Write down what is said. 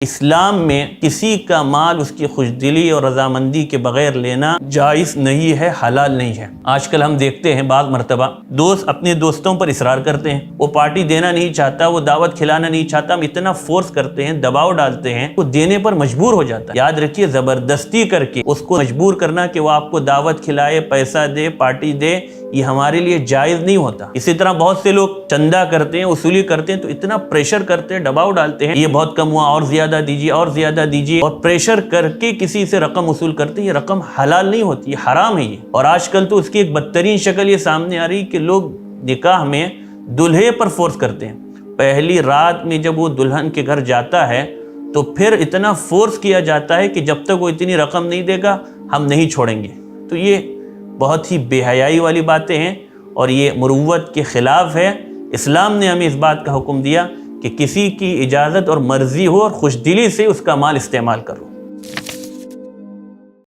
اسلام میں کسی کا مال اس کی خوش دلی اور رضامندی کے بغیر لینا جائز نہیں ہے، حلال نہیں ہے۔ آج کل ہم دیکھتے ہیں بعض مرتبہ دوست اپنے دوستوں پر اصرار کرتے ہیں، وہ پارٹی دینا نہیں چاہتا، وہ دعوت کھلانا نہیں چاہتا، ہم اتنا فورس کرتے ہیں، دباؤ ڈالتے ہیں، وہ دینے پر مجبور ہو جاتا ہے۔ یاد رکھیے، زبردستی کر کے اس کو مجبور کرنا کہ وہ آپ کو دعوت کھلائے، پیسہ دے، پارٹی دے، یہ ہمارے لیے جائز نہیں ہوتا۔ اسی طرح بہت سے لوگ چندہ کرتے ہیں، وصولی کرتے ہیں، تو اتنا پریشر کرتے ہیں، دباؤ ڈالتے ہیں، یہ بہت کم ہوا، اور زیادہ دیجیے، اور زیادہ دیجیے، اور پریشر کر کے کسی سے رقم وصول کرتے ہیں۔ یہ رقم حلال نہیں ہوتی، یہ حرام ہے یہ۔ اور آج کل تو اس کی ایک بدترین شکل یہ سامنے آ رہی کہ لوگ نکاح میں دلہے پر فورس کرتے ہیں۔ پہلی رات میں جب وہ دلہن کے گھر جاتا ہے تو پھر اتنا فورس کیا جاتا ہے کہ جب تک وہ اتنی رقم نہیں دے گا ہم نہیں چھوڑیں گے۔ تو یہ بہت ہی بے حیائی والی باتیں ہیں اور یہ مروت کے خلاف ہے۔ اسلام نے ہمیں اس بات کا حکم دیا کہ کسی کی اجازت اور مرضی ہو اور خوش دلی سے اس کا مال استعمال کرو۔